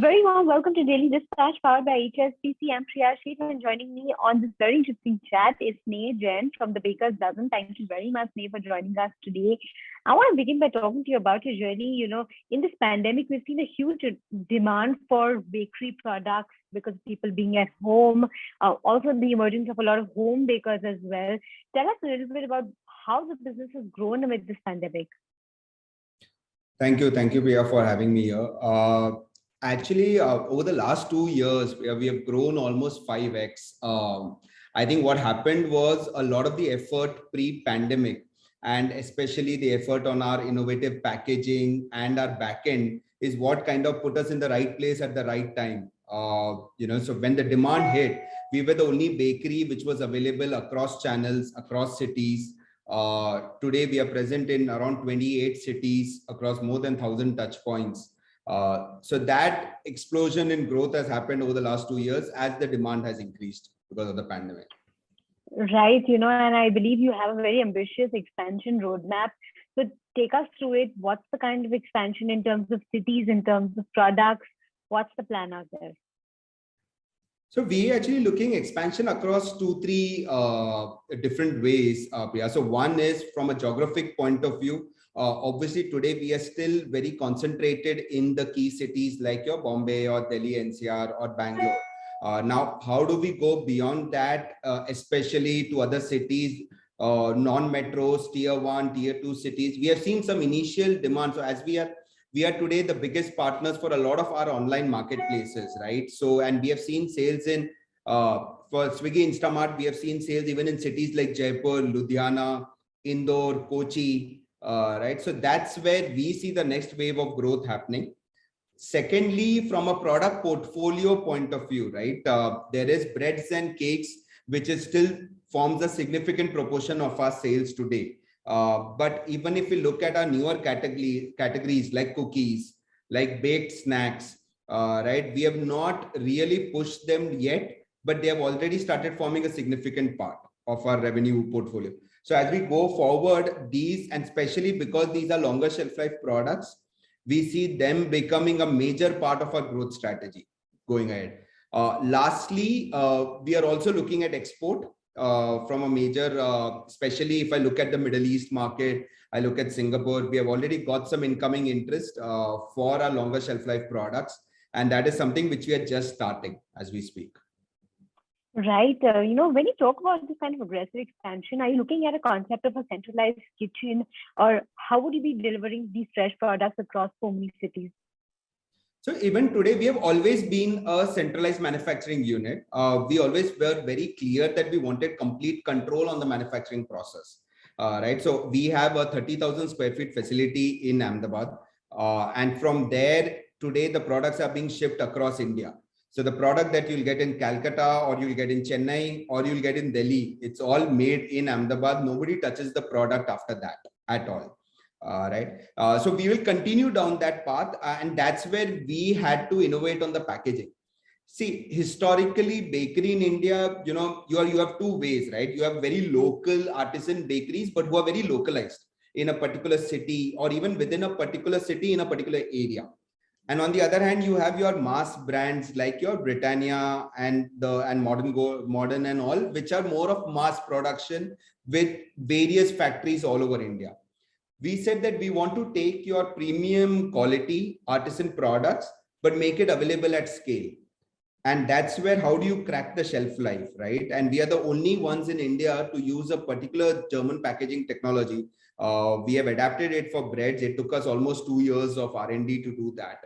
very warm welcome to Daily Dispatch powered by HSBC. I'm Priya Sheet, and joining me on this very interesting chat is Sneh Jain from the Baker's Dozen. Thank you very much, Sneh, for joining us today. I want to begin by talking to you about your journey. In this pandemic, we've seen a huge demand for bakery products because of people being at home. Also, the emergence of a lot of home bakers as well. Tell us a little bit about how the business has grown amid this pandemic. Thank you, Priya, for having me here. Actually, over the last 2 years, we have grown almost 5x. I think what happened was a lot of the effort pre-pandemic, and especially the effort on our innovative packaging and our backend, is what kind of put us in the right place at the right time. So when the demand hit, we were the only bakery which was available across channels, across cities. Today, we are present in around 28 cities across more than 1,000 touch points. So that explosion in growth has happened over the last 2 years as the demand has increased because of the pandemic. Right, and I believe you have a very ambitious expansion roadmap. So take us through it. What's the kind of expansion in terms of cities, in terms of products? What's the plan out there? So we actually looking expansion across 2-3 different ways, Priya. So one is from a geographic point of view. Obviously, today we are still very concentrated in the key cities like your Bombay or Delhi NCR or Bangalore. Now, how do we go beyond that, especially to other cities, non-metros, tier 1, tier 2 cities? We have seen some initial demand. So as we are today the biggest partners for a lot of our online marketplaces, right? So, and we have seen sales in, for Swiggy Instamart, we have seen sales even in cities like Jaipur, Ludhiana, Indore, Kochi, right? So that's where we see the next wave of growth happening. Secondly, from a product portfolio point of view, right? There is breads and cakes, which is still forms a significant proportion of our sales today. But even if we look at our newer categories like cookies, like baked snacks, right? We have not really pushed them yet, but they have already started forming a significant part of our revenue portfolio. So as we go forward, these, and especially because these are longer shelf life products, we see them becoming a major part of our growth strategy going ahead. Lastly, we are also looking at export from a major, especially if I look at the Middle East market, I look at Singapore, we have already got some incoming interest for our longer shelf life products. And that is something which we are just starting as we speak. Right. When you talk about this kind of aggressive expansion, are you looking at a concept of a centralized kitchen, or how would you be delivering these fresh products across so many cities? So even today, we have always been a centralized manufacturing unit. We always were very clear that we wanted complete control on the manufacturing process. Right. So we have a 30,000 square feet facility in Ahmedabad. And from there, today, the products are being shipped across India. So the product that you'll get in Calcutta, or you'll get in Chennai, or you'll get in Delhi, it's all made in Ahmedabad. Nobody touches the product after that at all. Right. So we will continue down that path. And that's where we had to innovate on the packaging. See, historically, bakery in India, you have two ways, right? You have very local artisan bakeries, but who are very localized in a particular city, or even within a particular city in a particular area. And on the other hand, you have your mass brands like your Britannia and Modern and all, which are more of mass production with various factories all over India. We said that we want to take your premium quality artisan products, but make it available at scale. And that's where, how do you crack the shelf life, right? And we are the only ones in India to use a particular German packaging technology. We have adapted it for breads. It took us almost 2 years of R&D to do that.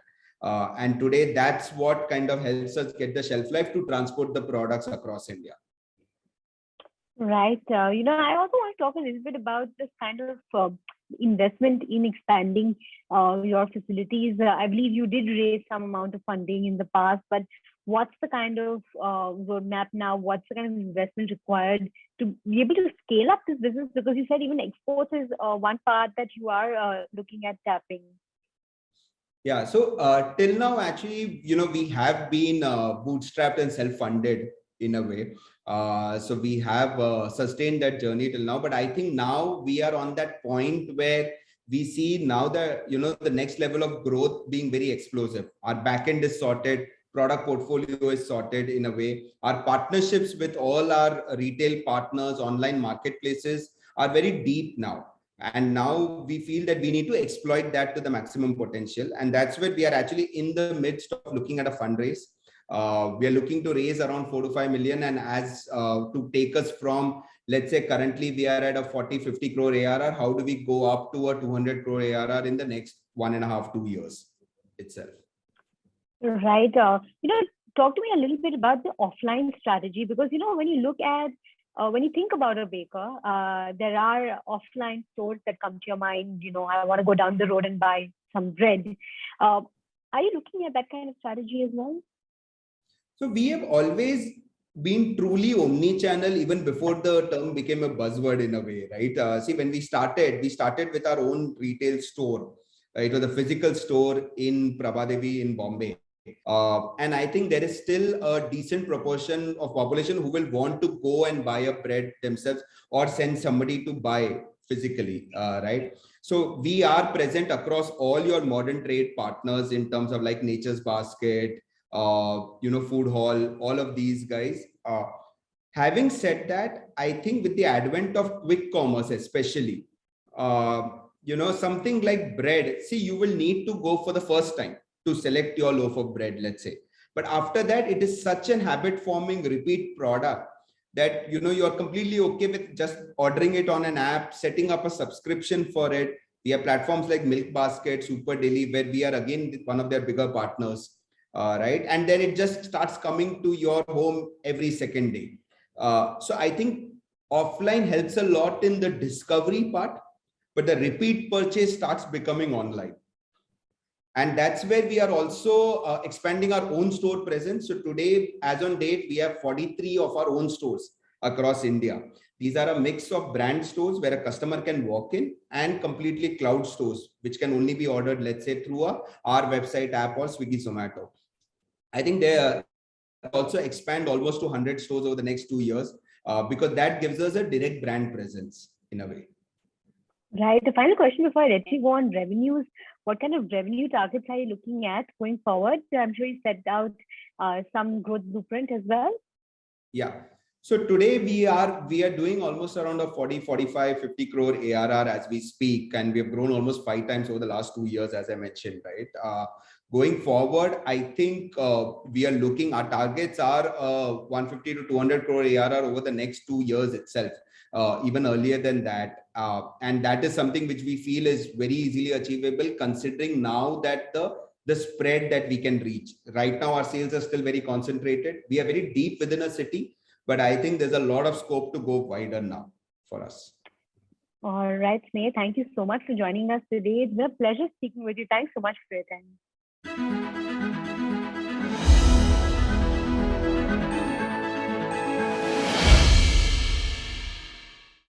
And today, that's what kind of helps us get the shelf life to transport the products across India. Right. I also want to talk a little bit about this kind of investment in expanding your facilities. I believe you did raise some amount of funding in the past, but what's the kind of roadmap now? What's the kind of investment required to be able to scale up this business? Because you said even exports is one part that you are looking at tapping. Yeah, so till now, actually, we have been bootstrapped and self-funded in a way. So we have sustained that journey till now. But I think now we are on that point where we see now that, the next level of growth being very explosive. Our backend is sorted, product portfolio is sorted in a way. Our partnerships with all our retail partners, online marketplaces are very deep now. And now we feel that we need to exploit that to the maximum potential. And that's where we are actually in the midst of looking at a fundraise. We are looking to raise around 4 to 5 million, and as to take us from, let's say currently we are at a 40-50 crore ARR, how do we go up to a 200 crore ARR in the next 1.5-2 years itself? Right. Talk to me a little bit about the offline strategy, because, when you look at, when you think about a baker, there are offline stores that come to your mind. I want to go down the road and buy some bread. Are you looking at that kind of strategy as well? So we have always been truly omnichannel even before the term became a buzzword in a way, right? See, when we started with our own retail store, right? It was a physical store in Prabhadevi in Bombay. And I think there is still a decent proportion of population who will want to go and buy a bread themselves or send somebody to buy physically, right? So we are present across all your modern trade partners in terms of like Nature's Basket, Food Hall, all of these guys. Having said that, I think with the advent of quick commerce, especially, something like bread, see, you will need to go for the first time to select your loaf of bread, let's say. But after that, it is such an habit forming repeat product that, you're completely okay with just ordering it on an app, setting up a subscription for it. We have platforms like Milk Basket, Super Deli, where we are again one of their bigger partners, right? And then it just starts coming to your home every second day. So I think offline helps a lot in the discovery part, but the repeat purchase starts becoming online. And that's where we are also expanding our own store presence. So today, as on date, we have 43 of our own stores across India. These are a mix of brand stores where a customer can walk in, and completely cloud stores, which can only be ordered, let's say, through our website app or Swiggy Zomato. I think they also expand almost to 100 stores over the next 2 years, because that gives us a direct brand presence in a way. Right. The final question before I let you go on revenues, what kind of revenue targets are you looking at going forward? I'm sure you set out some growth blueprint as well. Yeah. So today we are doing almost around a 40, 45, 50 crore ARR as we speak. And we have grown almost 5 times over the last 2 years, as I mentioned, right? Going forward, I think we are looking, our targets are 150 to 200 crore ARR over the next 2 years itself, even earlier than that. And that is something which we feel is very easily achievable, considering now that the spread that we can reach. Right now, our sales are still very concentrated. We are very deep within a city, but I think there's a lot of scope to go wider now for us. All right, Sneh, thank you so much for joining us today. It's been a pleasure speaking with you. Thanks so much for your time.